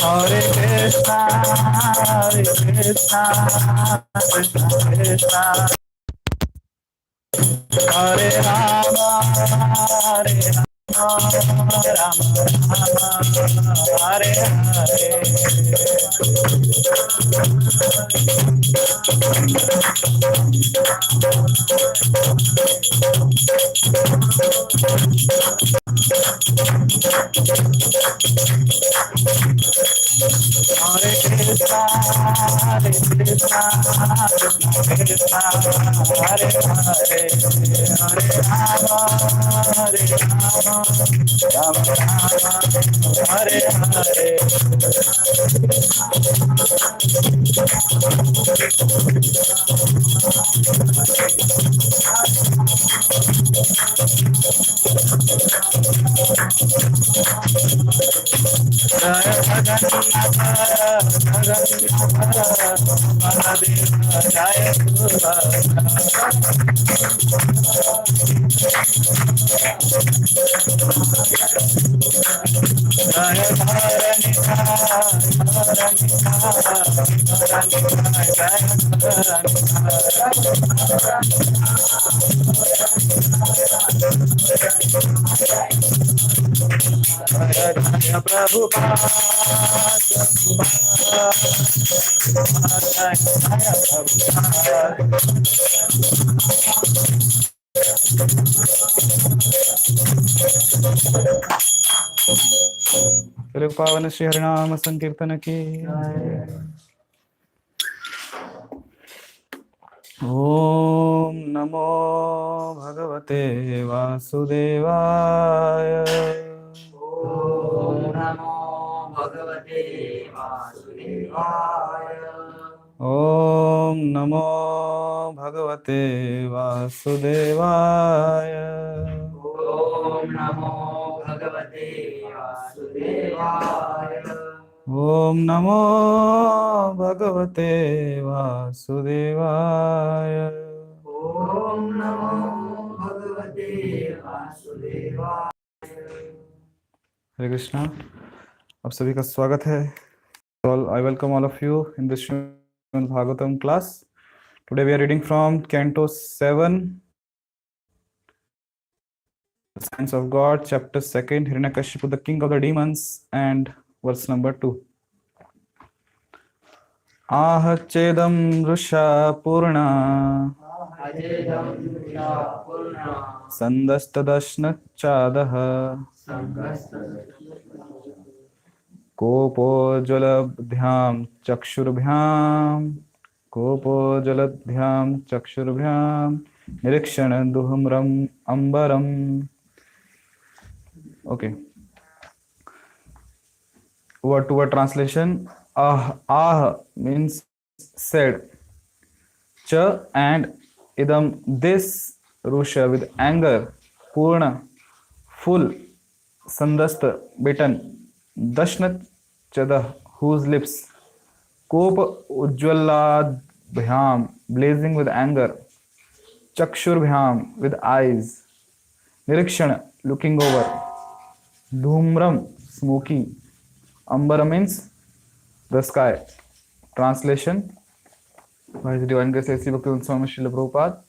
Hare Krishna, Hare Krishna, Krishna Krishna, Hare Rama, Hare Rama, Rama Rama, Hare Hare. Hare Krishna, Hare Krishna, Krishna Krishna, Hare Hare, Hare Rama, Hare Rama, Rama Rama, Hare Hare. Jaya Prabhu पावन श्री हरिनाम संकीर्तन की। ओम नमो भगवते वासुदेवाय। ओम नमो भगवते वासुदेवाय। ओम नमो भगवते वासुदेवाय। ओम नमो भगवते वासुदेवाय। ओम नमो भगवते वासुदेवाय। ओम नमो भगवते वासुदेवाय। हरे कृष्णा, आप सभी का स्वागत है। I welcome all of you in this Srimad Bhagavatam class. Today we are reading from Canto 7, The Science of God, Chapter 2, Hiranyakashipu, the King of the Demons, and verse number 2. Ah chedam rusha purna sandastadashna chadaha kopo jalabdhyam chakshurabhyam nirikshana duhamram ambaram. Okay. Word to word translation. Ah means said. Cha and idam this. Rusha with anger. Purna full. Sandasta bitten. Dashnat chada whose lips. Kop ujjaladbhyam blazing with anger. Chakshurabhyam with eyes. Nirikshana looking over. Dhumram smoky. Ambara means the sky. Translation by His Divine Grace A.C. Bhaktivedanta Swami Srila Prabhupada.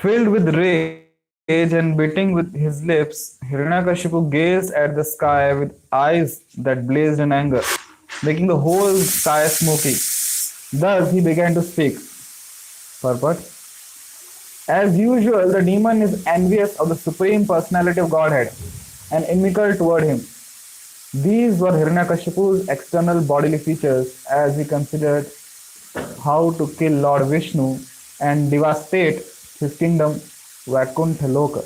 Filled with rage and beating with his lips, Hiranyakashipu gazed at the sky with eyes that blazed in anger, making the whole sky smoky. Thus he began to speak. Purport. As usual, the demon is envious of the Supreme Personality of Godhead and inimical toward him. These were Hiranyakashipu's external bodily features as he considered how to kill Lord Vishnu and devastate his kingdom Vaikuntha Loka.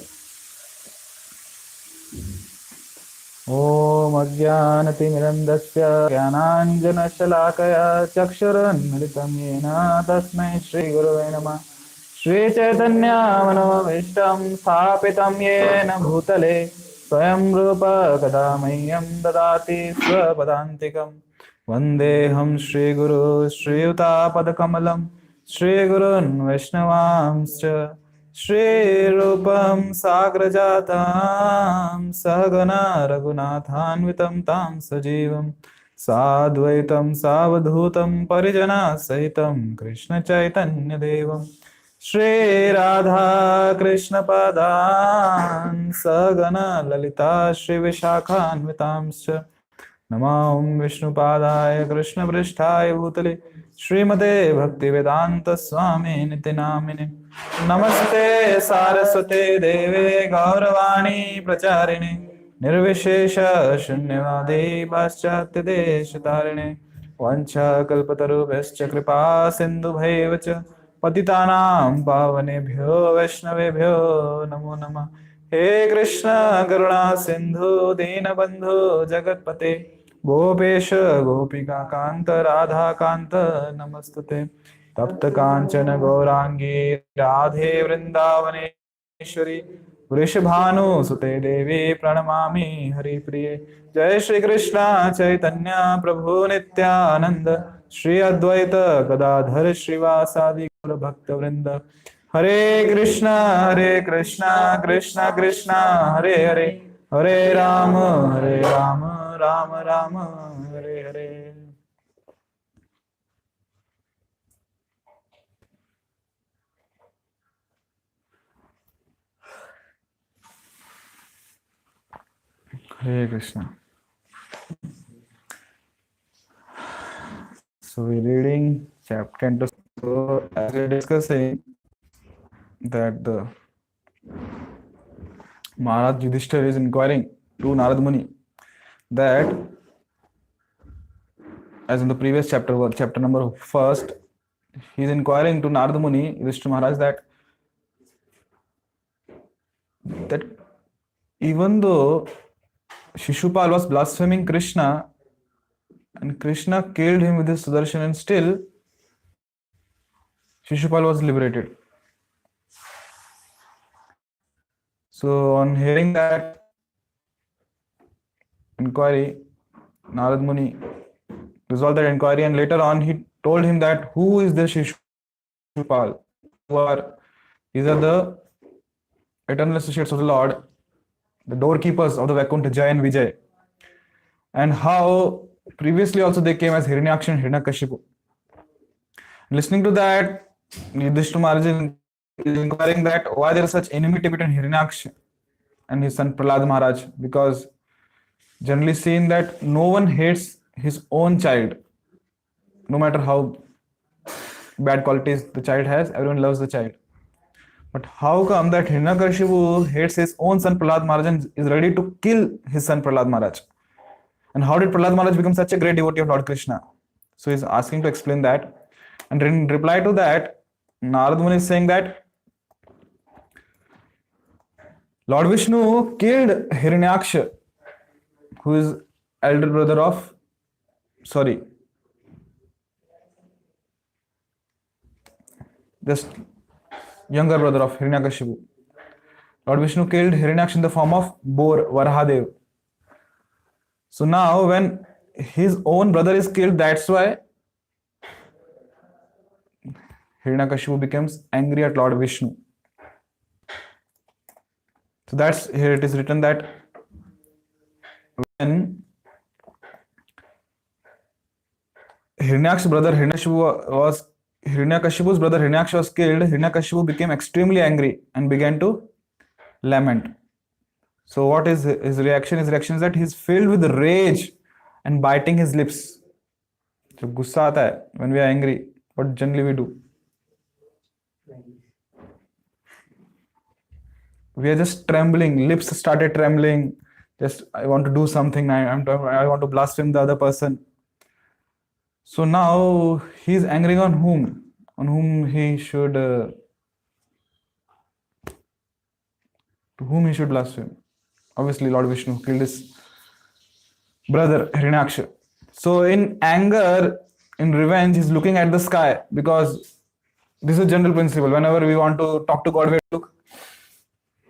Om Ajnanatirandasya Jnananjanashalakaya Chakshuranmilitam Yena Tasmai Shri Gurave Namah. Shri Chaitanya Manavishtam Sthapitam Yena Bhutale Swayam Rupa Kadamayyam Dadati Swapadantikam. Vandeham Shri Guru Shri Yuta Padakamalam Shri Gurun Vaishnavamscha Shrirupam Sagrajatam Sahagana Raghunathanvitam Tam Sajivam Sadvaitam Savadhutam Parijana Sahitam Krishna Chaitanya Devam Shri Radha Krishna Padan Sagana Lalita Shri Vishakhanvitamscha Namam Vishnu Padaya Krishna Prishthaya Bhutale Srimate Bhaktivedanta Swami Nitinamine Namaste Saraswate Deve Gauravani Pracharini Nirvishesha Shunyavadi Paschatya Deshatarine Vancha Kalpatarubhascha Kripa Sindhu Bhaivacha Patitanam Pavanebhyo Vaishnavebhyo Namo Namah He Krishna Karuna Sindhu Dinabandhu Jagatpate Gopesha Gopika Kanta Radha Kanta Namastute Tapta Kanchana Gaurangi Radhe Vrindavaneshwari Vrishabhanu Sute Devi Pranamami Hari Priye Jai Shri Krishna Chaitanya Prabhu Nityananda Shri Advaita Gadadhar Srivasadi Gaura Bhakta Vrinda Hare Krishna, Krishna Krishna, Hare Hare, Hare Rama, Rama Rama, Hare Hare. Hare Krishna. So we're reading chapter 10. So as we're discussing that the Maharaj Yudhishthira is inquiring to Narad Muni that, as in the previous chapter, chapter number first, he is inquiring to Narad Muni, Yudhishthira Maharaj, that even though Shishupal was blaspheming Krishna and Krishna killed him with his Sudarshan, and still Shishupal was liberated. So on hearing that inquiry, Narad Muni resolved that inquiry, and later on he told him that who is the Shishupal? These are the eternal associates of the Lord, the doorkeepers of the Vaikuntha, Jai and Vijay. And how previously also they came as Hiranyaksha and Hiranyakashipu. Listening to that, Yudhishthira Maharaj is inquiring that why there is such enmity between Hiranyaksha and his son Prahlad Maharaj, because generally seen that no one hates his own child, no matter how bad qualities the child has, everyone loves the child. But how come that Hiranyakashipu hates his own son Prahlad Maharaj and is ready to kill his son Prahlad Maharaj? And how did Prahlad Maharaj become such a great devotee of Lord Krishna? So he's asking to explain that. And in reply to that, Narad Muni is saying that Lord Vishnu killed Hiranyaksha, who is elder brother of, just younger brother of Hiranyakashipu. Lord Vishnu killed Hiranyaksha in the form of boar, Varahadev. So now when his own brother is killed, that's why Hiranyakashipu becomes angry at Lord Vishnu. So that's, here it is written that when Hiranyakashipu's brother Hiranyaksha was killed, Hiranyakashipu became extremely angry and began to lament. So what is his reaction? His reaction is that he is filled with rage and biting his lips. So gussa aata hai when we are angry, what generally we do? We are just trembling, lips started trembling. Just I want to do something. I want to blaspheme the other person. So now he is angry on whom? On whom he should, to whom he should blaspheme? Obviously, Lord Vishnu killed his brother Hiranyaksha. So in anger, in revenge, he's looking at the sky, because this is a general principle. Whenever we want to talk to God, we look.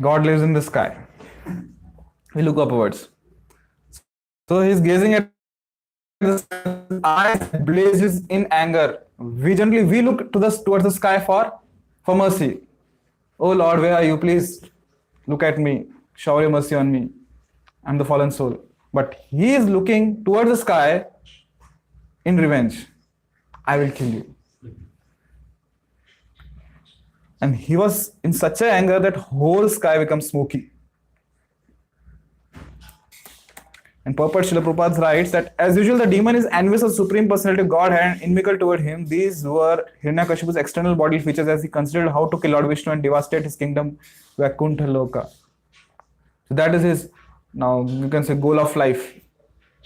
God lives in the sky. We look upwards. So he's gazing at the eyes blazes in anger. We generally look towards the sky for mercy. Oh Lord, where are you? Please look at me. Shower your mercy on me. I'm the fallen soul. But he is looking towards the sky in revenge. I will kill you. And he was in such a anger that whole sky becomes smoky. And Purport Srila Prabhupada writes that as usual, the demon is envious of Supreme Personality of Godhead and inimical toward him. These were Hiranyakashipu's external bodily features as he considered how to kill Lord Vishnu and devastate his kingdom, Vaikuntha Loka. So that is his, now you can say, goal of life.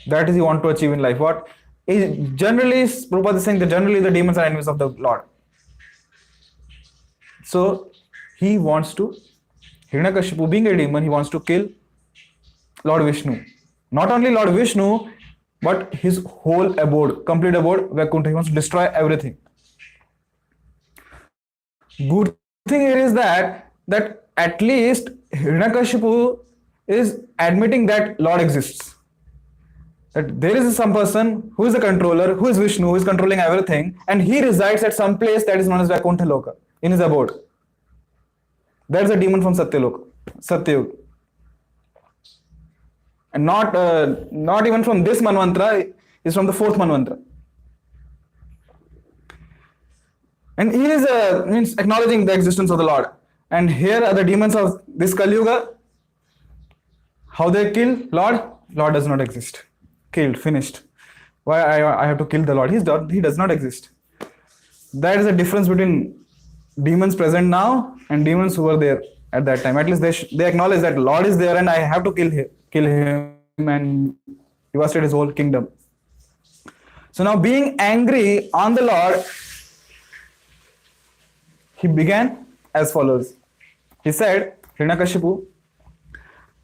That is he want to achieve in life. What? Generally, Prabhupada is saying that generally the demons are enemies of the Lord. So he wants to, Hiranyakashipu being a demon, he wants to kill Lord Vishnu. Not only Lord Vishnu, but his whole abode, complete abode, Vaikuntha. He wants to destroy everything. Good thing here is that at least Hiranyakashipu is admitting that Lord exists. That there is some person who is a controller, who is Vishnu, who is controlling everything, and he resides at some place that is known as Vaikuntha Loka, in his abode. That is a demon from Satyayuga. And not even from this Manvantara, is from the 4th Manvantara. And he is means acknowledging the existence of the Lord. And here are the demons of this Kali Yuga. How they kill Lord? Lord does not exist. Killed, finished. Why I have to kill the Lord? He does not exist. That is the difference between demons present now and demons who were there at that time. At least they acknowledge that Lord is there and I have to kill him and devastate his whole kingdom. So now, being angry on the Lord, he began as follows. He said, Hiranyakashipu,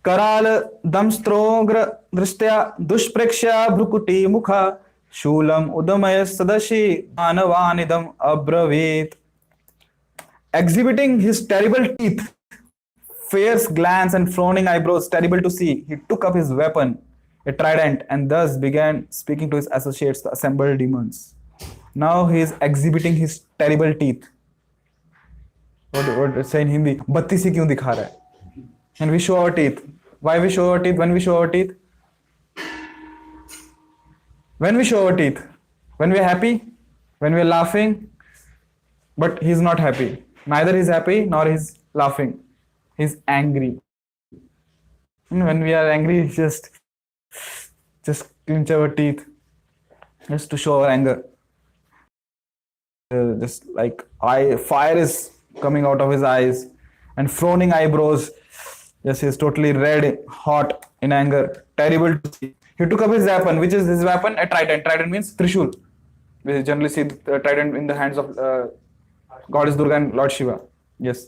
Karal damstrogra drishtya dushprekshya bhrukuti mukha shulam udamaya sadashi anavanidam abravit. Exhibiting his terrible teeth, fierce glance and frowning eyebrows, terrible to see, he took up his weapon, a trident, and thus began speaking to his associates, the assembled demons. Now he is exhibiting his terrible teeth. What say in Hindi? Batti si kyun dikha raha hai? And we show our teeth. Why we show our teeth? When we show our teeth? When we show our teeth? When we are happy? When we are laughing? But he is not happy. Neither he is happy nor he is laughing. He is angry. And when we are angry, just clench our teeth just to show our anger. Just like fire is coming out of his eyes and frowning eyebrows. Yes, he is totally red, hot in anger, terrible to see. He took up his weapon. Which is his weapon? A trident. Trident means Trishul. We generally see the trident in the hands of Goddess Durga and Lord Shiva. Yes.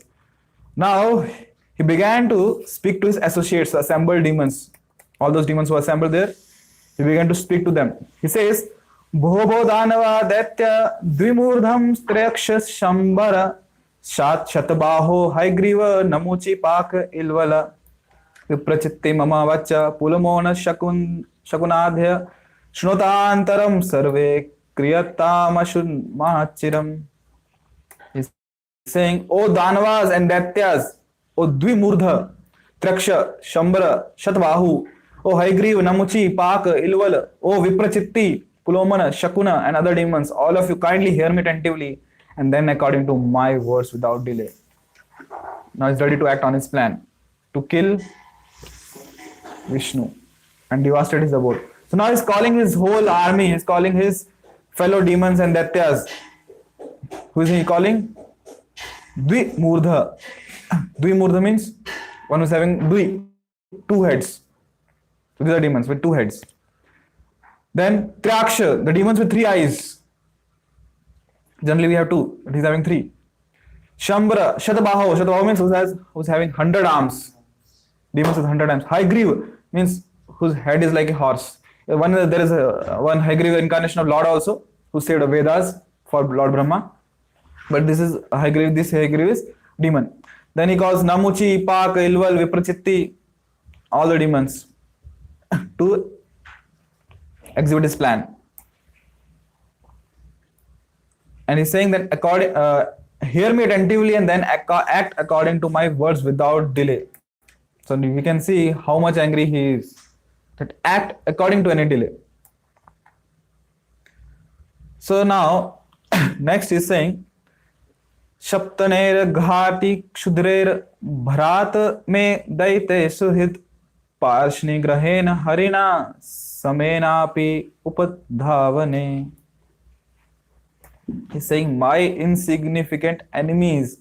Now he began to speak to his associates, the assembled demons. All those demons who assembled there, he began to speak to them. He says, Bhobo Danava Daitya Dvimurdham Strayakshas Shambara Shat Shatabaho Haigriva Namuchi Pak Ilvala Viprachitti Mama Vacha Pulamona Shakunadhya Shnotantaram Sarve Kriyatamashun Mahachiram. He's saying, O Danavas and Daityas, O Dvimurdha, Traksha, Shambara, Shatvahu, O Haigriv, Namuchi, Pak, Ilval, O Viprachitti, Pulomana, Shakuna, and other demons, all of you kindly hear me attentively, and then according to my words without delay. Now he's ready to act on his plan to kill Vishnu and devastate his abode. So now he's calling his whole army, he's calling his fellow demons and Daityas. Who is he calling? Dvimurdha. Dvimurdha means one who's having two heads. So these are demons with 2 heads. Then Triaksha, the demons with 3 eyes. Generally we have 2, but he's having 3. Shambara, Shatabaho. Shatabaho means who's having 100 arms. Demons with 100 arms. Haigriva means whose head is like a horse. There is one Haigriva incarnation of Lord also, who saved Vedas for Lord Brahma. But this Haigriva is demon. Then he calls Namuchi, Pak, Ilval, Viprachitti, all the demons to exhibit his plan. And he's saying that Hear me attentively and then act according to my words without delay. So we can see how much angry he is. That act according to any delay. So now, next is saying, Shaptaner घाति क्षुद्रेर भ्रात में दैते Suhit पार्ष्णि ग्रहेन हरिणा समेनापि उपधावने. He's saying, my insignificant enemies,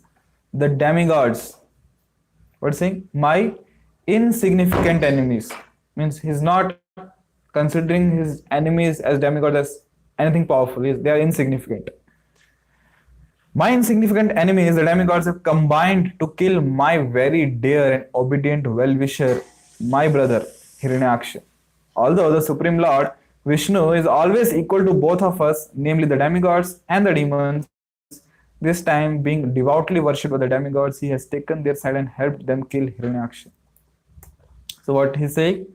the demigods. What's saying? My insignificant enemies. Means he's not considering his enemies as demigods as anything powerful. They are insignificant. My insignificant enemies, the demigods, have combined to kill my very dear and obedient well-wisher, my brother, Hiranyaksha. Although the Supreme Lord, Vishnu, is always equal to both of us, namely the demigods and the demons, this time being devoutly worshipped by the demigods, he has taken their side and helped them kill Hiranyaksha. So what he's saying?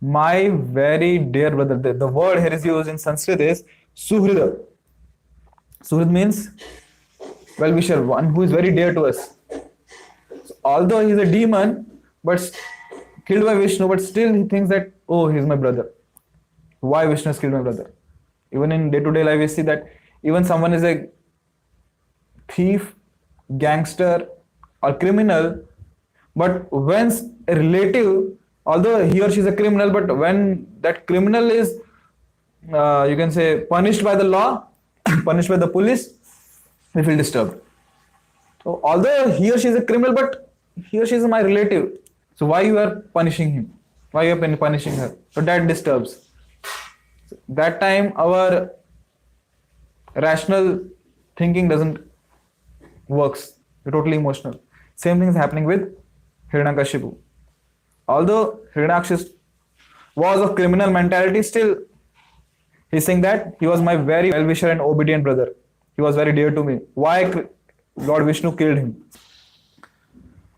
My very dear brother. The word here is used in Sanskrit is Suhrida. Suhrid means well-wisher, one who is very dear to us. So although he is a demon, but killed by Vishnu, but still he thinks that, oh, he is my brother. Why Vishnu has killed my brother? Even in day-to-day life, we see that even someone is a thief, gangster, or criminal, but when a relative, although he or she is a criminal, but when that criminal is, you can say, punished by the law, punished by the police, they feel disturbed. So although he or she is a criminal, but he or she is my relative. So why you are punishing him? Why you are punishing her? So that disturbs. So that time our rational thinking doesn't works. We're totally emotional. Same thing is happening with Hiranyakashipu. Although Hiranyaksha was of criminal mentality, still he's saying that he was my very well-wisher and obedient brother. He was very dear to me. Why Lord Vishnu killed him?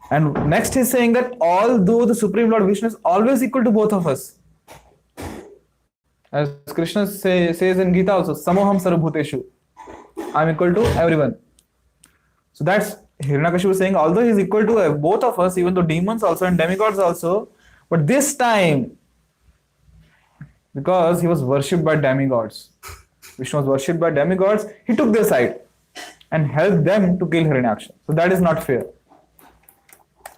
And next he's saying that although the Supreme Lord Vishnu is always equal to both of us, as Krishna says in Gita also, Samoham Sarvabhuteshu, I'm equal to everyone. So that's Hiranyakashipu saying, although he's equal to both of us, even though demons also and demigods also, but this time, because he was worshipped by demigods, Vishnu was worshipped by demigods, he took their side and helped them to kill Hiranyaksha. So that is not fair.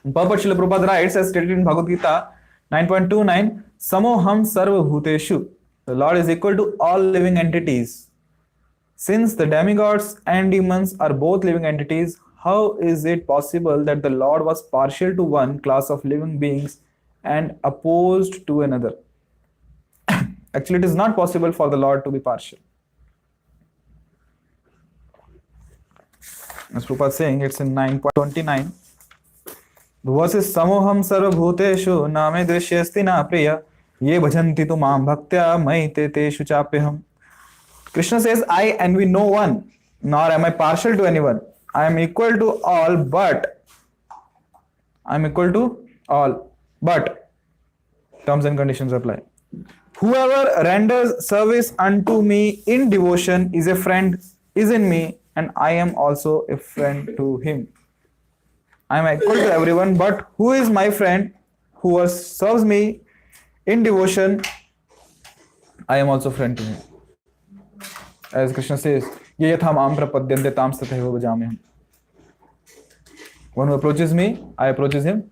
Purport Srila Prabhupada writes, as stated in Bhagavad Gita 9.29, Samoham Sarva Bhuteshu. The Lord is equal to all living entities. Since the demigods and demons are both living entities, how is it possible that the Lord was partial to one class of living beings and opposed to another? Actually, it is not possible for the Lord to be partial. As Prabhupada is saying, it's in 9.29. The verse is Samoham Sarva Bhuteshu Name Drishyasti Na Priya Ye Bhajanti Tu Mam Bhaktya Mai Te Teshu Chapyaham. Krishna says, I envy no one, nor am I partial to anyone. I am equal to all, but terms and conditions apply. Whoever renders service unto me in devotion is a friend, is in me, and I am also a friend to him. I am equal to everyone, but who is my friend? Who serves me in devotion, I am also friend to him. As Krishna says, Ye yatham am prapadyante tam tathaiva bhajamyaham. One who approaches me, I approaches him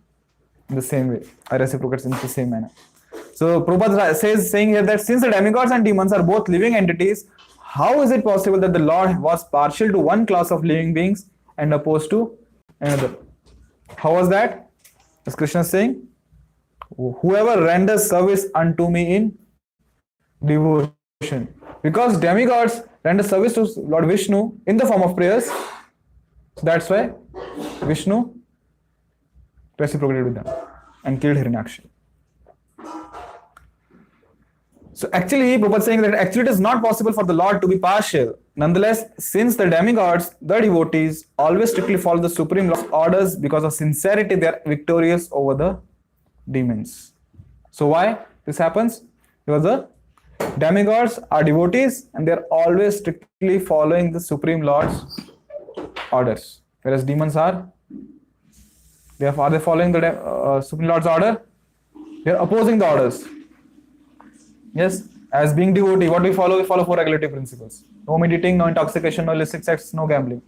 in the same way. I reciprocate in the same manner. So Prabhupada saying here that since the demigods and demons are both living entities, how is it possible that the Lord was partial to one class of living beings and opposed to another? How was that? As Krishna is saying, whoever renders service unto me in devotion. Because demigods render service to Lord Vishnu in the form of prayers, that's why Vishnu reciprocated with them and killed Hiranyaksha. So actually, Prabhupada is saying that actually it is not possible for the Lord to be partial. Nonetheless, since the demigods, the devotees, always strictly follow the Supreme Lord's orders, because of sincerity, they are victorious over the demons. So why this happens? Because the demigods are devotees and they are always strictly following the Supreme Lord's orders. Whereas demons are they following the Supreme Lord's order? They are opposing the orders. Yes, as being devotee, what we follow? We follow four regulatory principles: no meat eating, no intoxication, no illicit sex, no gambling.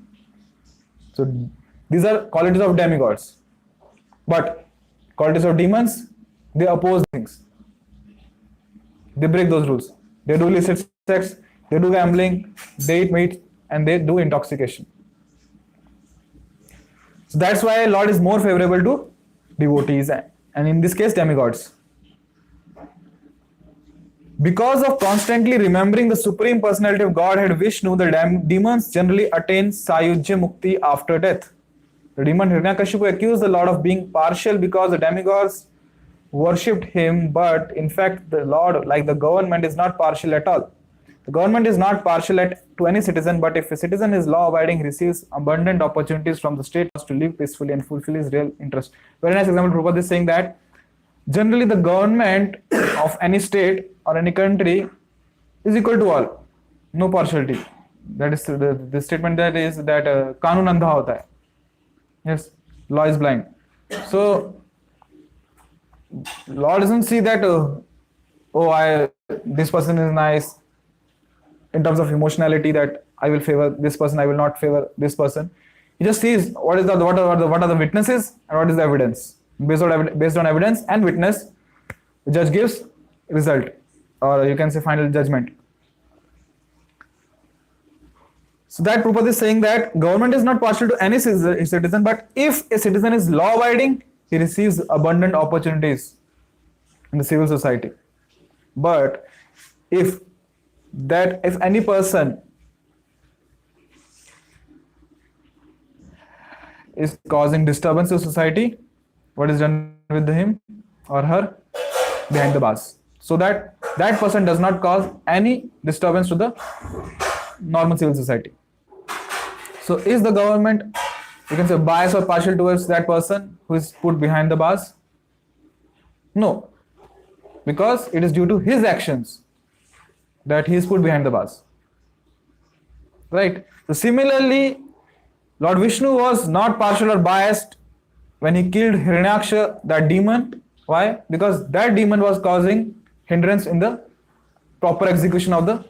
So these are qualities of demigods. But qualities of demons, they oppose things. They break those rules. They do illicit sex, they do gambling, they eat meat, and they do intoxication. So that's why Lord is more favorable to devotees, and in this case, demigods. Because of constantly remembering the Supreme Personality of Godhead Vishnu, the demons generally attain Sayujya Mukti after death. The demon Hiranyakashipu accused the Lord of being partial because the demigods worshipped him, but in fact the Lord, like the government, is not partial at all. The government is not partial to any citizen, but if a citizen is law-abiding, he receives abundant opportunities from the state to live peacefully and fulfill his real interest. Very nice example. Prabhupada is saying that generally the government of any state or any country is equal to all, no partiality. That is the statement that is that Kanun andha hota hai. Yes, law is blind. So Lord doesn't see that this person is nice in terms of emotionality, that I will favor this person, I will not favor this person. He just sees what are the witnesses and what is the evidence. Based on evidence and witness, the judge gives result, or you can say final judgment. So that Prabhupada is saying that government is not partial to any citizen, but if a citizen is law-abiding, he receives abundant opportunities in the civil society. But if any person is causing disturbance to society, what is done with him or her? Behind the bars. So that person does not cause any disturbance to the normal civil society. So is the government, you can say, biased or partial towards that person who is put behind the bars? No, because it is due to his actions that he is put behind the bars. Right? So similarly, Lord Vishnu was not partial or biased when he killed Hiranyaksha, that demon. Why? Because that demon was causing hindrance in the proper execution of the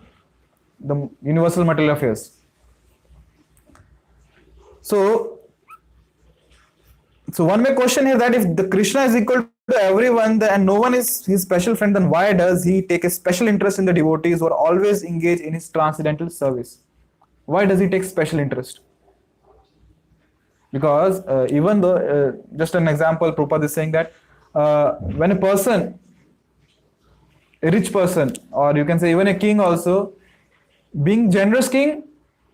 universal material affairs. So one may question here that if the Krishna is equal to everyone and no one is his special friend, then why does he take a special interest in the devotees who are always engaged in his transcendental service? Why does he take special interest? Because even though, just an example, Prabhupada is saying that when a person, a rich person, or you can say even a king also, being generous king,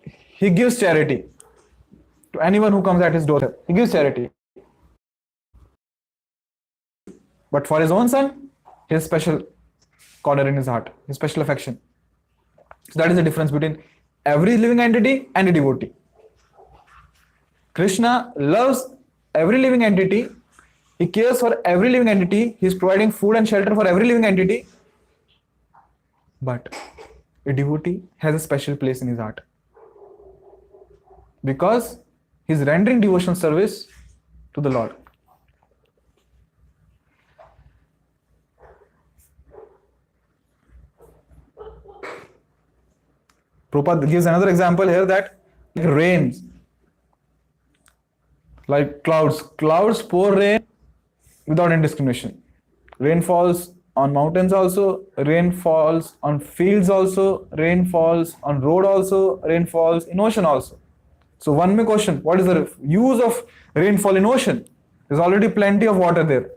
he gives charity to anyone who comes at his doorstep. He gives charity. But for his own son, he has special corner in his heart, his special affection. So that is the difference between every living entity and a devotee. Krishna loves every living entity. He cares for every living entity. He is providing food and shelter for every living entity. But a devotee has a special place in his heart, because he is rendering devotional service to the Lord. Prabhupada gives another example here, that rains, like clouds pour rain without any discrimination. Rain falls on mountains also, rain falls on fields also, rain falls on road also, rain falls in ocean also. So one may question, what is the use of rainfall in ocean? There's already plenty of water there.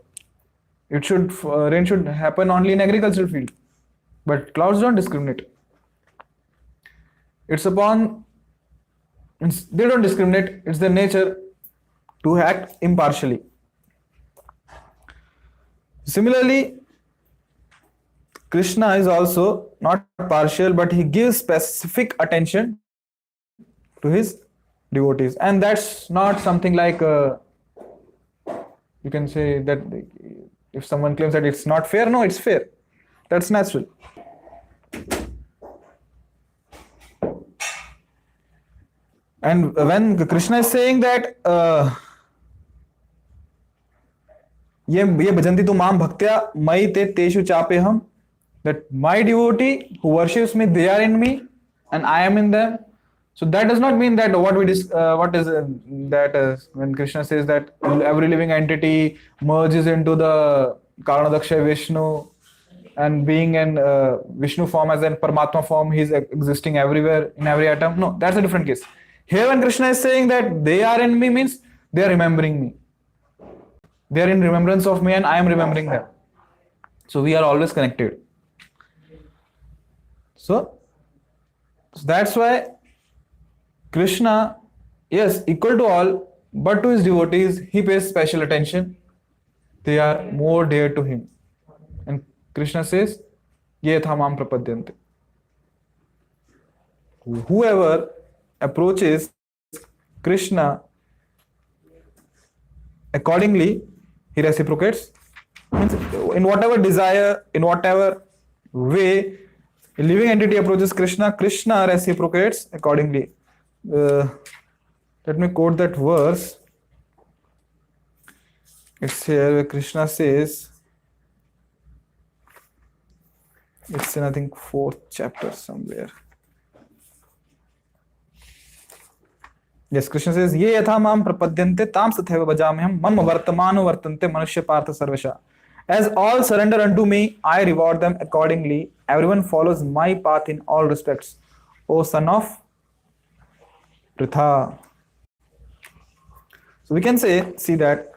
Rain should happen only in agricultural field. But clouds don't discriminate. They don't discriminate. It's their nature to act impartially. Similarly, Krishna is also not partial, but he gives specific attention to his devotees. And that's not something like, you can say that if someone claims that it's not fair, no, it's fair. That's natural. And when Krishna is saying that ये भजन्ति तु माम भक्त्या मयि ते तेषु चापे हम, that my devotee who worships me, they are in me and I am in them. So that does not mean that what is that when Krishna says that every living entity merges into the Karanadaksha Vishnu, and being in Vishnu form as in Paramatma form, he is existing everywhere in every atom. No, that's a different case. Here when Krishna is saying that they are in me means they are remembering me. They are in remembrance of me and I am remembering them. So we are always connected. So that's why Krishna, yes, equal to all, but to his devotees, he pays special attention. They are more dear to him. And Krishna says, Ye tha mam prapadyante. Whoever approaches Krishna accordingly, he reciprocates. In whatever desire, in whatever way a living entity approaches Krishna, Krishna reciprocates accordingly. Let me quote that verse. It's here where Krishna says, it's in I think 4th chapter somewhere. Yes, Krishna says, Ye yatha mam prapadyante tam sathaiva bhajamyam mam vartamano vartante manusya partha sarvasha. As all surrender unto me, I reward them accordingly. Everyone follows my path in all respects. O son of Pritha. So we can see that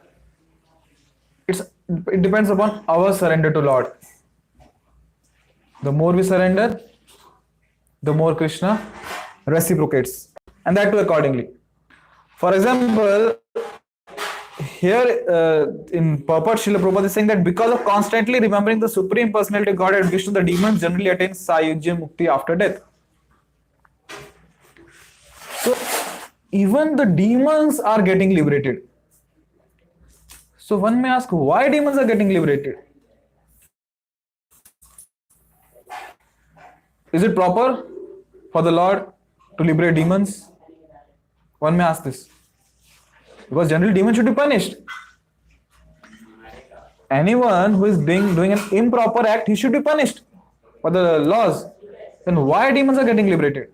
it depends upon our surrender to Lord. The more we surrender, the more Krishna reciprocates, and that too accordingly. For example, here in purport, Srila Prabhupada is saying that because of constantly remembering the Supreme Personality of Godhead Vishnu, the demons generally attain Sayujya Mukti after death. So even the demons are getting liberated. So one may ask, why demons are getting liberated? Is it proper for the Lord to liberate demons? One may ask this. Because generally demons should be punished. Anyone who is doing an improper act, he should be punished for the laws. Then why demons are getting liberated?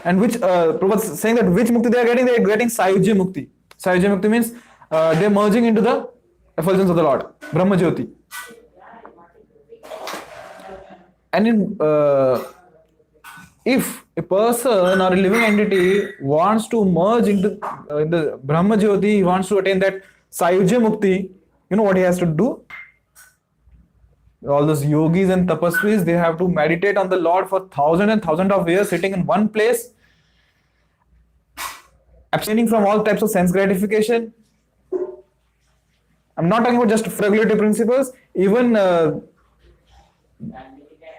And which Prabhupada is saying that which mukti they are getting Sayujya Mukti. Sayujya Mukti means they are merging into the effulgence of the Lord, Brahma Jyoti. And if a person or a living entity wants to merge into in the Brahma Jyoti, he wants to attain that Sayujya Mukti, you know what he has to do? All those yogis and tapasvis, they have to meditate on the Lord for thousands and thousands of years, sitting in one place, abstaining from all types of sense gratification. I'm not talking about just regulative principles. Even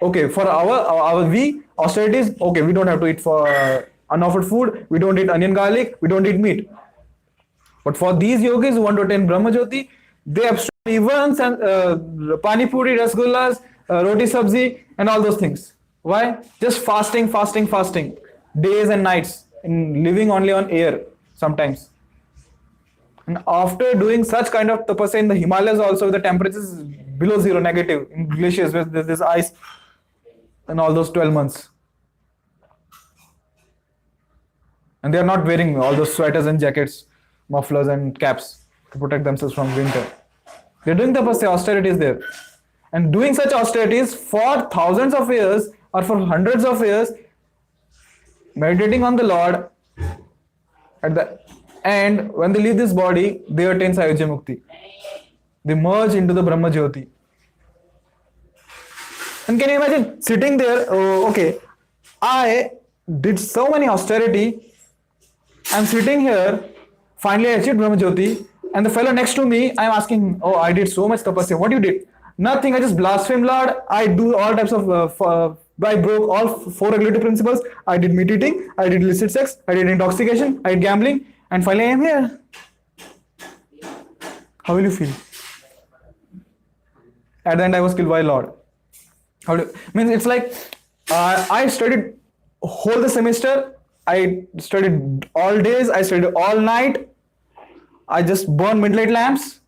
okay, for our austerities, okay, we don't have to eat for unoffered food, we don't eat onion garlic, we don't eat meat. But for these yogis who want to attain Brahma Jyoti, they abstain even pani puri, rasgullas, roti sabzi, and all those things. Why? Just fasting, days and nights, and living only on air sometimes. And after doing such kind of tapasya in the Himalayas also, the temperatures below zero, negative, in glaciers where there's ice, and all those 12 months. And they are not wearing all those sweaters and jackets, mufflers and caps to protect themselves from winter. They're doing tapasya, austerities there. And doing such austerities for thousands of years or for hundreds of years, meditating on the Lord, at the end, when they leave this body, they attain Sayujya Mukti. They merge into the Brahma Jyoti. And can you imagine sitting there, oh, okay, I did so many austerity, I'm sitting here, finally I achieved Brahma Jyoti, and the fellow next to me, I'm asking, oh, I did so much tapasya, what you did? Nothing, I just blaspheme Lord, I do all types of, I broke all 4 regulative principles, I did meat eating, I did illicit sex, I did intoxication, I did gambling, and finally I am here. How will you feel? At the end I was killed by Lord. Means it's like I studied whole the semester, I studied all days, I studied all night, I just burned midnight lamps,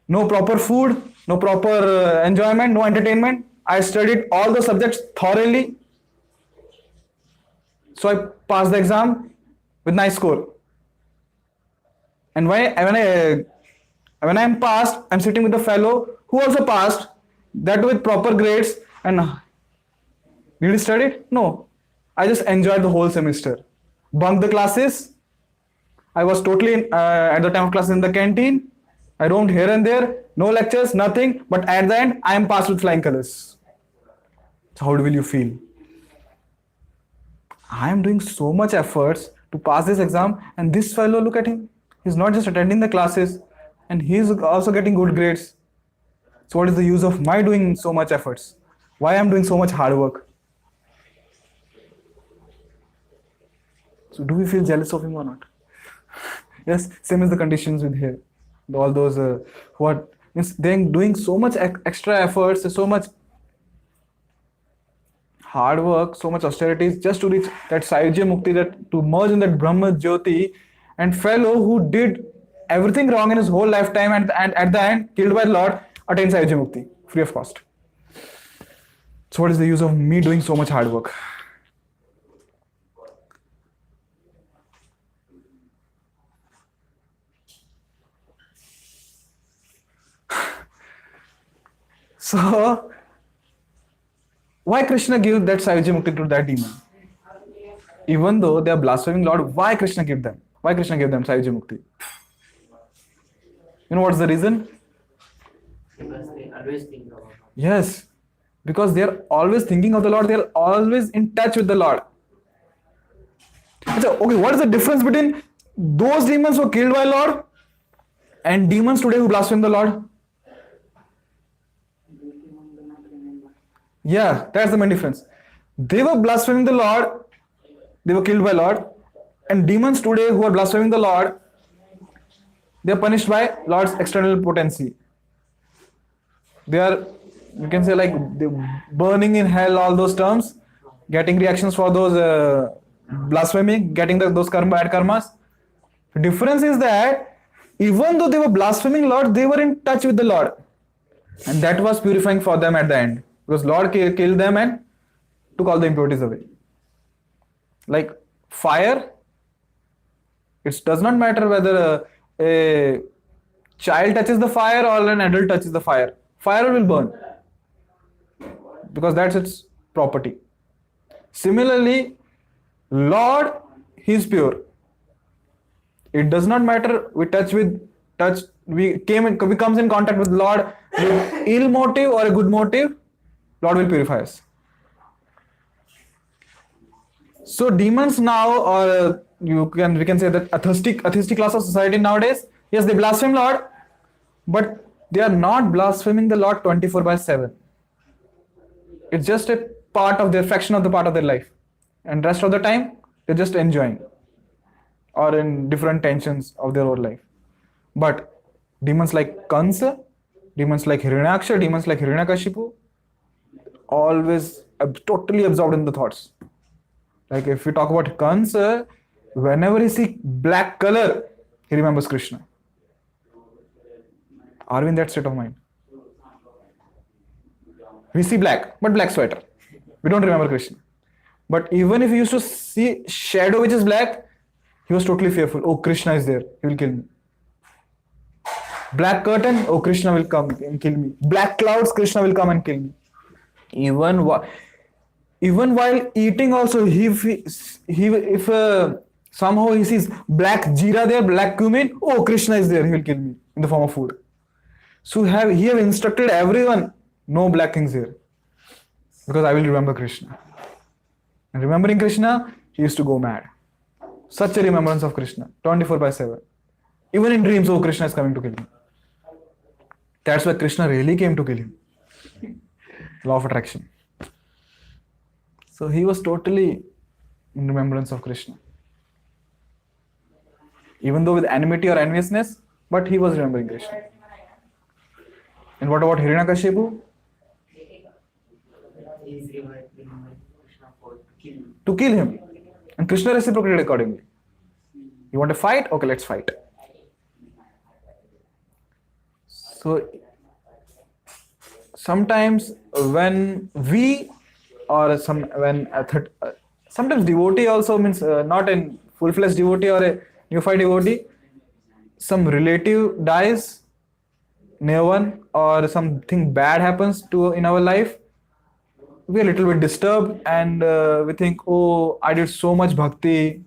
no proper food, no proper enjoyment, no entertainment. I studied all the subjects thoroughly. So I passed the exam with nice score. And when I am passed, I'm sitting with a fellow who also passed, that with proper grades. And did he study? No. I just enjoyed the whole semester. Bunked the classes. I was totally at the time of classes in the canteen. I roamed here and there, no lectures, nothing. But at the end, I am passed with flying colors. So how will you feel? I am doing so much efforts to pass this exam, and this fellow, look at him. He's not just attending the classes, and he's also getting good grades. So what is the use of my doing so much efforts? Why I'm doing so much hard work? So do we feel jealous of him or not? Yes, same as the conditions with here. All those who are they're doing so much extra efforts, so much hard work, so much austerities just to reach that Sahyajya Mukti, that to merge in that Brahma Jyoti, and fellow who did everything wrong in his whole lifetime and at the end killed by the Lord attains Sahyajya Mukti free of cost. So what is the use of me doing so much hard work? So why Krishna gave that Sahyajya Mukti to that demon? Even though they are blaspheming Lord, why Krishna gave them? Why Krishna gave them Sahyajya Mukti? You know what's the reason? Because they always think about it. Yes, because they are always thinking of the Lord, they are always in touch with the Lord. So, okay, what is the difference between those demons who were killed by Lord and demons today who blaspheme the Lord? Yeah, that's the main difference. They were blaspheming the Lord, they were killed by Lord, and demons today who are blaspheming the Lord, they are punished by Lord's external potency. They are, you can say, like burning in hell, all those terms, getting reactions for those blaspheming, getting those bad karmas. The difference is that even though they were blaspheming Lord, they were in touch with the Lord, and that was purifying for them at the end, because Lord killed them and took all the impurities away. Like fire, it does not matter whether a child touches the fire or an adult touches the fire. Fire will burn because that's its property. Similarly, Lord, He is pure. It does not matter we comes in contact with Lord with ill motive or a good motive, Lord will purify us. So demons now, or we can say that atheistic class of society nowadays, yes, they blaspheme Lord, but they are not blaspheming the Lord 24/7. It's just a part of their fraction of the part of their life, and rest of the time they're just enjoying or in different tensions of their own life. But demons like Kansa, demons like Hiranyaksha, demons like Hiranyakashipu, always totally absorbed in the thoughts. Like if we talk about Kansa, whenever he sees black color, he remembers Krishna. Are we in that state of mind? We see black, but black sweater. We don't remember Krishna. But even if he used to see shadow which is black, he was totally fearful. Oh, Krishna is there. He will kill me. Black curtain. Oh, Krishna will come and kill me. Black clouds. Krishna will come and kill me. Even while eating also, if somehow he sees black jeera there, black cumin, oh, Krishna is there. He will kill me in the form of food. So he have instructed everyone, no black things here, because I will remember Krishna. And remembering Krishna, he used to go mad. Such a remembrance of Krishna, 24/7. Even in dreams, oh, Krishna is coming to kill me. That's why Krishna really came to kill him. Law of attraction. So he was totally in remembrance of Krishna. Even though with enmity or enviousness, but he was remembering Krishna. And what about Hiranyakashipu? He is remembering Krishna for to kill him. And Krishna reciprocated accordingly. You want to fight? Okay, let's fight. So sometimes when we or some when sometimes devotee also means not a full-fledged devotee or a neophyte devotee, some relative dies, near one, or something bad happens to in our life, we are a little bit disturbed and we think, oh, I did so much bhakti,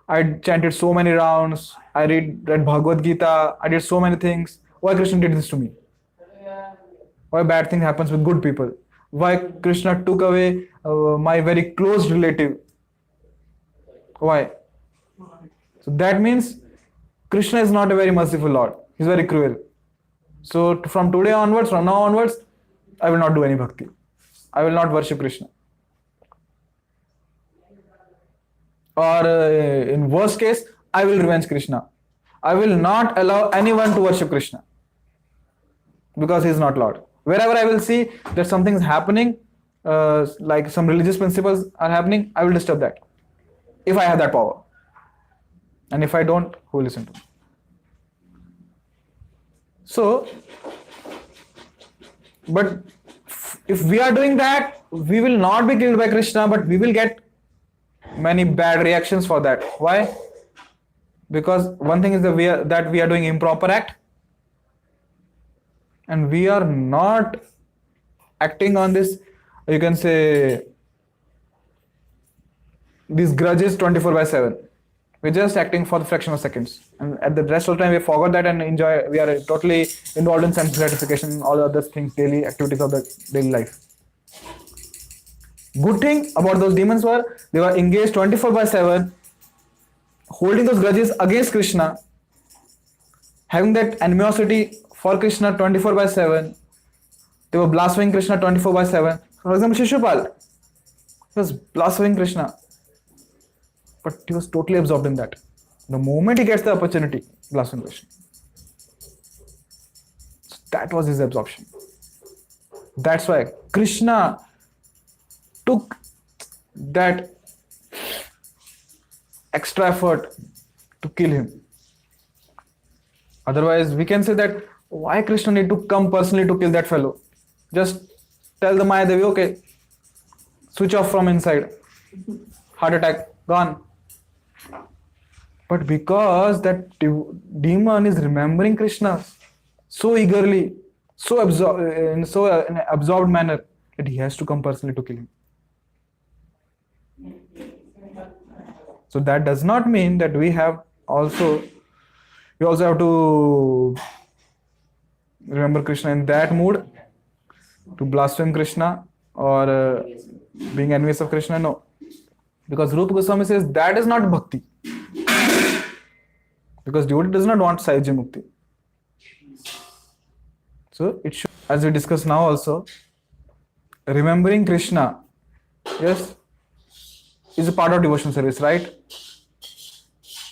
I chanted so many rounds, I read Bhagavad Gita, I did so many things. Why Krishna did this to me? Why bad thing happens with good people? Why Krishna took away my very close relative? Why? So that means Krishna is not a very merciful Lord. He's very cruel. So from today onwards, from now onwards, I will not do any bhakti. I will not worship Krishna. Or in worst case, I will revenge Krishna. I will not allow anyone to worship Krishna because he is not Lord. Wherever I will see that something is happening, like some religious principles are happening, I will disturb that. If I have that power. And if I don't, who will listen to me? So, but if we are doing that, we will not be killed by Krishna, but we will get many bad reactions for that. Why? Because one thing is that we are doing improper act, and we are not acting on this, you can say, these grudges 24/7. We're just acting for the fraction of seconds, and at the rest of the time we forgot that and enjoy. We are totally involved in sense gratification, all other things, daily activities of the daily life. Good thing about those demons were they were engaged 24/7, holding those grudges against Krishna, having that animosity for Krishna 24/7. They were blaspheming Krishna 24/7. For example, Shishupal, he was blaspheming Krishna, but he was totally absorbed in that. The moment he gets the opportunity, blaspheme Krishna. So that was his absorption. That's why Krishna took that extra effort to kill him. Otherwise, we can say that why Krishna need to come personally to kill that fellow? Just tell the Maya Devi, okay, switch off from inside. Heart attack, gone. But because that demon is remembering Krishna so eagerly, so in an absorbed manner, that he has to come personally to kill him. So that does not mean that we also have to remember Krishna in that mood, to blaspheme Krishna or being envious of Krishna. No. Because Rupa Goswami says that is not bhakti. Because devotee does not want Sahaja Mukti. So it should, as we discussed now also, remembering Krishna, yes, is a part of devotional service, right?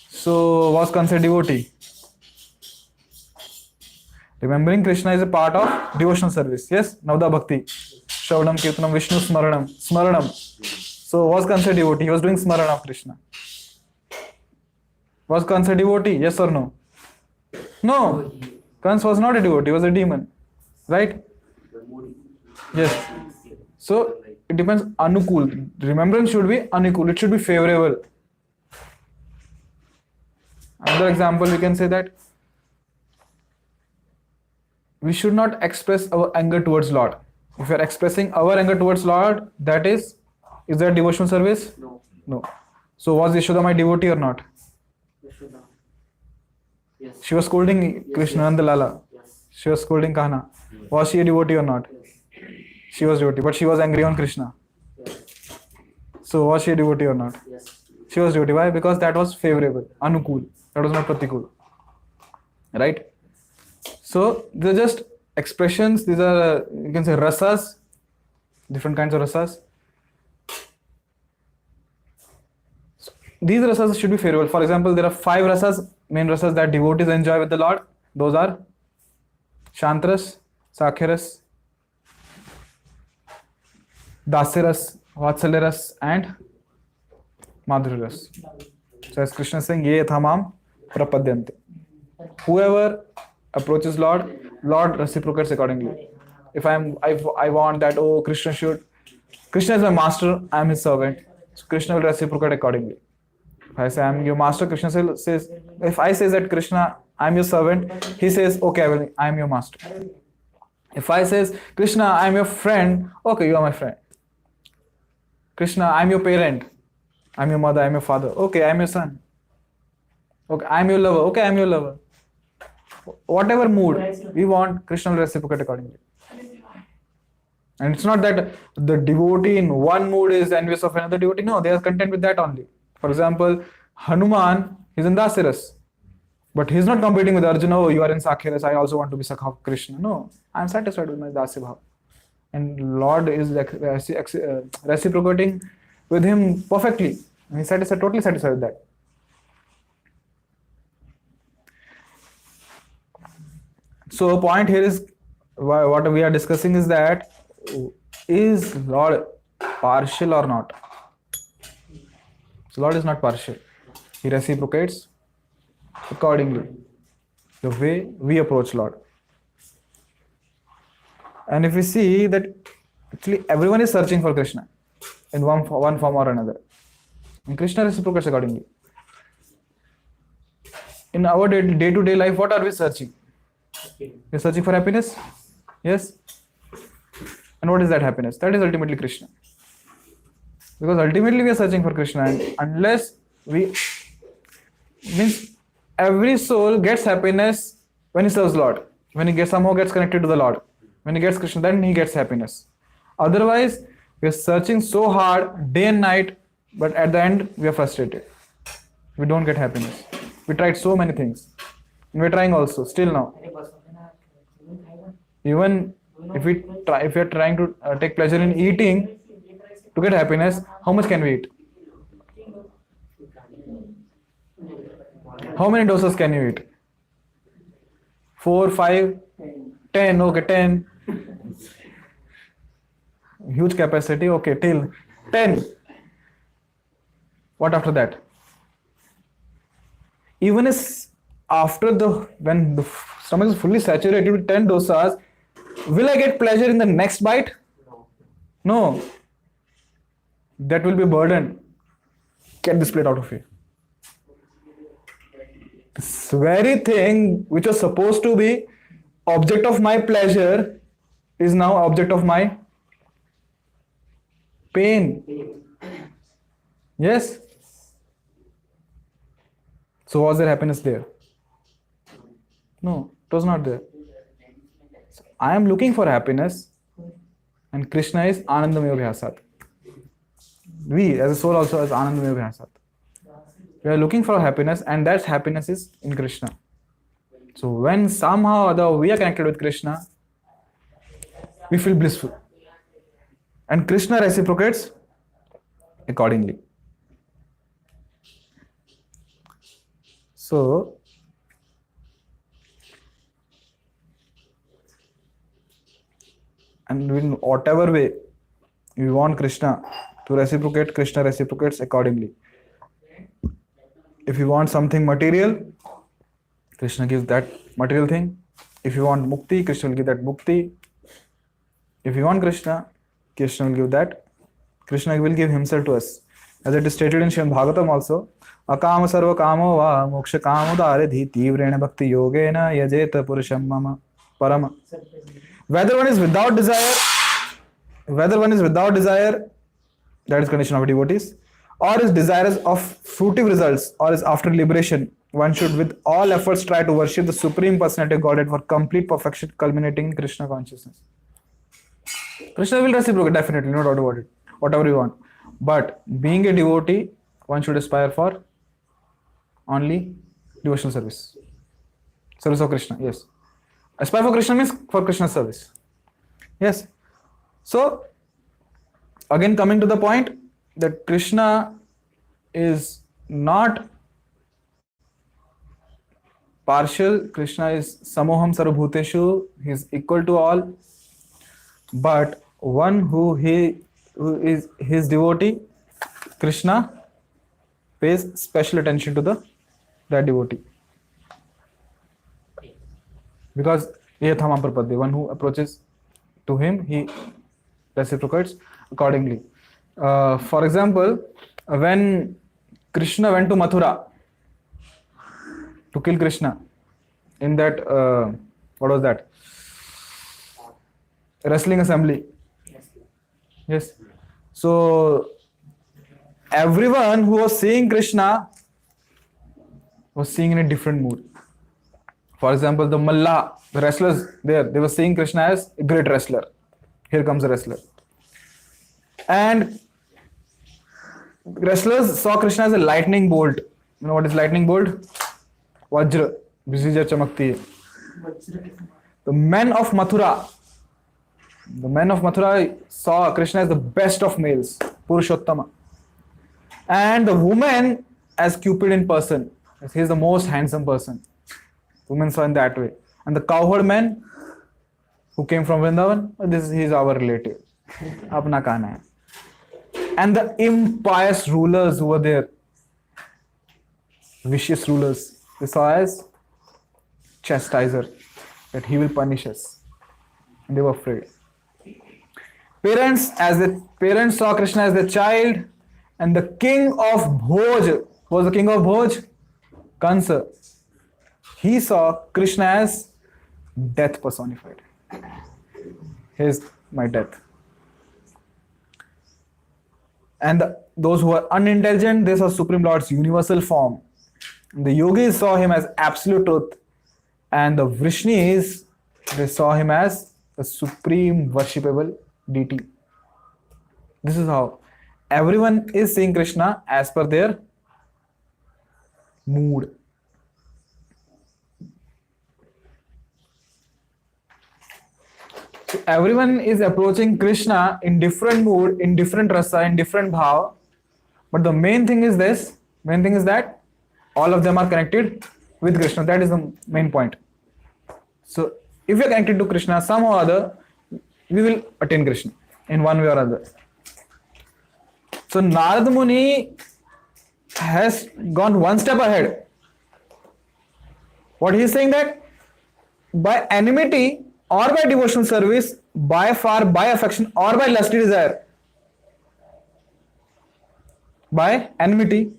So what's considered devotee? Remembering Krishna is a part of devotional service, yes? Navda Bhakti, Shravanam, Kirtanam, Vishnu Smaranam. So what's considered devotee? He was doing Smarana of Krishna. Was Kansa a devotee? Yes or no? No. Kansa was not a devotee, he was a demon. Right? Yes. So it depends. Anukul. Remembrance should be anukul. It should be favorable. Another example, we can say that we should not express our anger towards Lord. If we are expressing our anger towards Lord, that is that devotional service? No. No. So was Yashoda my devotee or not? Yashoda. Yes. She was scolding Krishna Yes. Nandalala. Yes. She was scolding Kahana. Was she a devotee or not? Yes. She was devotee, but she was angry on Krishna. Yes. So was she a devotee or not? Yes. She was devotee. Why? Because that was favorable, anukul. That was not pratikul. Right? So these are just expressions. These are, you can say, rasas, different kinds of rasas. So these rasas should be favorable. For example, there are 5 rasas, main rasas that devotees enjoy with the Lord. Those are Shantras, Sakyaras, Dasyaras, Vatsalya ras and Madhurya ras. So as Krishna is saying, ye thamam prapadyante. Whoever approaches Lord reciprocates accordingly. If I want that, oh, Krishna is my master, I am his servant. So Krishna will reciprocate accordingly. If I say I am your master, Krishna says, if I say that Krishna, I am your servant, he says, okay, I am your master. If I says, Krishna, I am your friend, okay, you are my friend. Krishna, I am your parent, I am your mother, I am your father, okay, I am your son. Okay, I am your lover, okay, I am your lover. Whatever mood we want, Krishna will reciprocate accordingly. And it's not that the devotee in one mood is envious of another devotee. No, they are content with that only. For example, Hanuman is in Dasiras. But he's not competing with Arjuna, oh, you are in Sakhiras, I also want to be Sakha of Krishna. No, I am satisfied with my Dasi Bhav. And Lord is reciprocating with him perfectly. And he's satisfied, totally satisfied with that. So, point here is, what we are discussing is that, is Lord partial or not? So Lord is not partial. He reciprocates accordingly, the way we approach Lord. And if we see that actually everyone is searching for Krishna in one form or another, and Krishna reciprocates accordingly. In our day-to-day life, what are we searching? We are searching for happiness. Yes. And what is that happiness? That is ultimately Krishna. Because ultimately we are searching for Krishna, and unless we, means every soul gets happiness when he serves Lord. When he somehow gets connected to the Lord. When he gets Krishna, then he gets happiness. Otherwise, we are searching so hard day and night, but at the end we are frustrated. We don't get happiness. We tried so many things. And we are trying also, still now. Even if we are trying to take pleasure in eating to get happiness, how much can we eat? How many doses can you eat? 4, 5, 10, okay, 10. Huge capacity, okay, till 10. What after that? Even after when the stomach is fully saturated with 10 dosas, will I get pleasure in the next bite? No. That will be a burden. Get this plate out of here. This very thing which was supposed to be object of my pleasure is now object of my pain. Yes? So was there happiness there? No, it was not there. So I am looking for happiness, and Krishna is Anandamaya Bhyasat. We as a soul also as Anandamaya Bhyasat. We are looking for happiness, and that happiness is in Krishna. So when somehow or other we are connected with Krishna, we feel blissful. And Krishna reciprocates accordingly. So, and in whatever way we want Krishna to reciprocate, Krishna reciprocates accordingly. If you want something material, Krishna gives that material thing. If you want mukti, Krishna will give that mukti. If you want Krishna, Krishna will give that. Krishna will give himself to us. As it is stated in Srimad Bhagavatam also, Akama sarva kamo va moksha kamo dharidhi tivrena bhakti yogena yajeta purusham mama parama. Whether one is without desire, that is condition of devotees, or is desirous of fruitive results, or is after liberation, one should with all efforts try to worship the Supreme Personality of Godhead for complete perfection, culminating in Krishna consciousness. Krishna will reciprocate, definitely, no doubt about it, whatever you want. But being a devotee, one should aspire for only devotional service. Service of Krishna, yes. Aspire for Krishna means for Krishna's service. Yes. So, again coming to the point that Krishna is not partial. Krishna is samoham sarvabhuteshu. He is equal to all. But one who he who is his devotee, Krishna pays special attention to that devotee. Because Yathamam Prapadde, one who approaches to him, he reciprocates accordingly. For example, when Krishna went to Mathura to kill Krishna in that, what was that? Wrestling assembly. Yes. So everyone who was seeing Krishna was seeing in a different mood. For example, the Malla, the wrestlers there, they were seeing Krishna as a great wrestler. Here comes a wrestler. And wrestlers saw Krishna as a lightning bolt. You know what is lightning bolt? Vajra. Bijli chamakti hai. The men of Mathura saw Krishna as the best of males, Purushottama. And the woman as Cupid in person. He is the most handsome person. Women saw in that way. And the cowherd men who came from Vrindavan, he is our relative. Apna kahna hai. And the impious rulers who were there, vicious rulers, they saw as chastiser, that he will punish us. And they were afraid. Parents saw Krishna as the child, and the king of Bhoj, who was the king of Bhoj? Kansa. He saw Krishna as death personified. Here's my death. And those who are unintelligent, they saw Supreme Lord's universal form. The yogis saw him as absolute truth. And the Vrishnis, they saw him as the supreme worshipable deity. This is how everyone is seeing Krishna as per their mood. So everyone is approaching Krishna in different mood, in different rasa, in different bhav. But the main thing is that all of them are connected with Krishna. That is the main point. So if we are connected to Krishna somehow or other, we will attain Krishna in one way or other. So Narad Muni has gone one step ahead. What he is saying, that by enmity or by devotional service, by far, by affection or by lusty desire, by enmity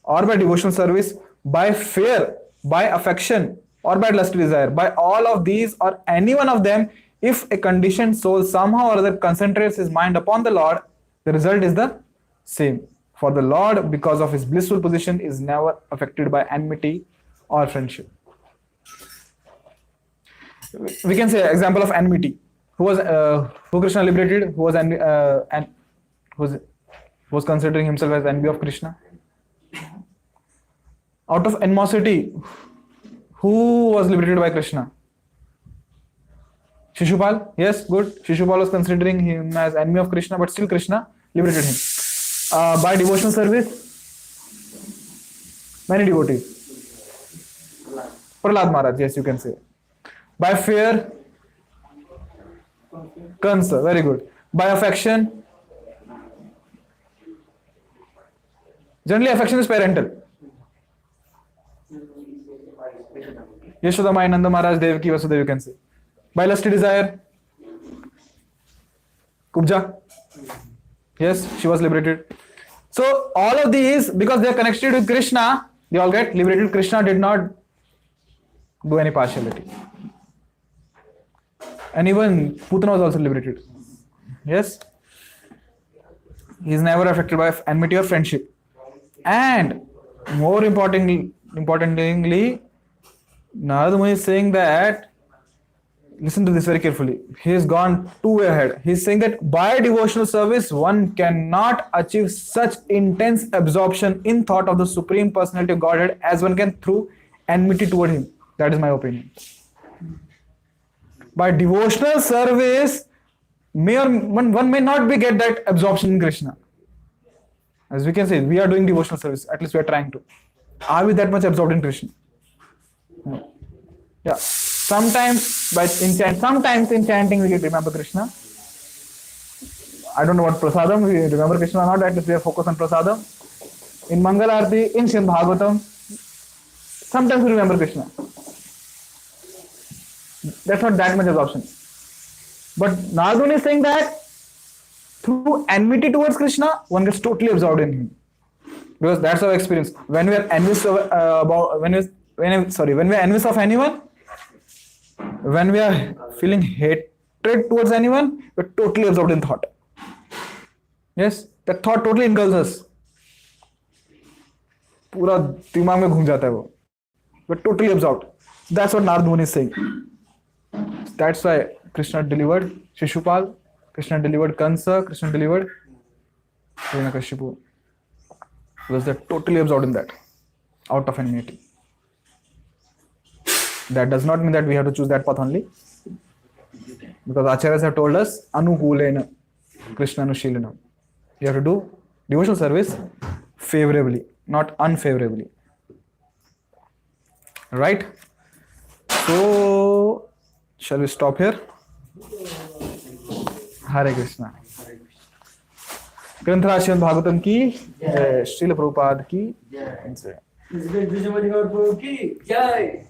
or by devotional service, by fear, by affection or by lusty desire, by all of these or any one of them, if a conditioned soul somehow or other concentrates his mind upon the Lord, the result is the same. For the Lord, because of his blissful position, is never affected by enmity or friendship. We can say example of enmity. Who Krishna liberated? Who was considering himself as envy of Krishna? Out of animosity, who was liberated by Krishna? Shishupal? Yes, good. Shishupal was considering him as enemy of Krishna, but still Krishna liberated him. By devotional service, many devotees. Prahlad Maharaj, yes, you can say. By fear, Kansa, very good. By affection, generally affection is parental. Yashoda Mai, Nanda Maharaj, Devaki, Vasudeva, you can say. By lusty desire, Kubja, yes, she was liberated. So all of these, because they are connected with Krishna, they all get liberated. Krishna did not do any partiality. And even Putana was also liberated. Yes, he is never affected by enmity or friendship. And more importantly, Narada Muni is saying that, listen to this very carefully. He has gone 2 way ahead. He is saying that by devotional service, one cannot achieve such intense absorption in thought of the Supreme Personality of Godhead as one can through enmity toward him. That is my opinion. By devotional service, one may not get that absorption in Krishna. As we can say, we are doing devotional service. At least we are trying to. Are we that much absorbed in Krishna? No. Yeah. Sometimes in chanting we get remember Krishna. I don't know what prasadam, we remember Krishna or not, at least we are focused on prasadam. In Mangal Arati, in Srimad Bhagavatam, sometimes we remember Krishna. That's not that much absorption. But Narad is saying that through enmity towards Krishna, one gets totally absorbed in him. Because that's our experience. When we are envious of, when we are envious of anyone, when we are feeling hatred towards anyone, we're totally absorbed in thought. Yes, that thought totally engulfs us. पूरा दिमाग में घूम जाता है वो. We're totally absorbed. That's what Narad Muni is saying. That's why Krishna delivered Shishupal, Krishna delivered Kansa, Krishna delivered Hiranyakashipu. Because they're totally absorbed in that, out of enmity. That does not mean that we have to choose that path only. Because Acharyas have told us, Anukulena, Krishna Anushilena. You have to do devotional service favorably, not unfavorably. Right? So, shall we stop here? Hare Krishna. ग्रंथराज Shrimad Bhagavatam की जय, श्रील प्रभुपाद की जय। Dvijamani की जय।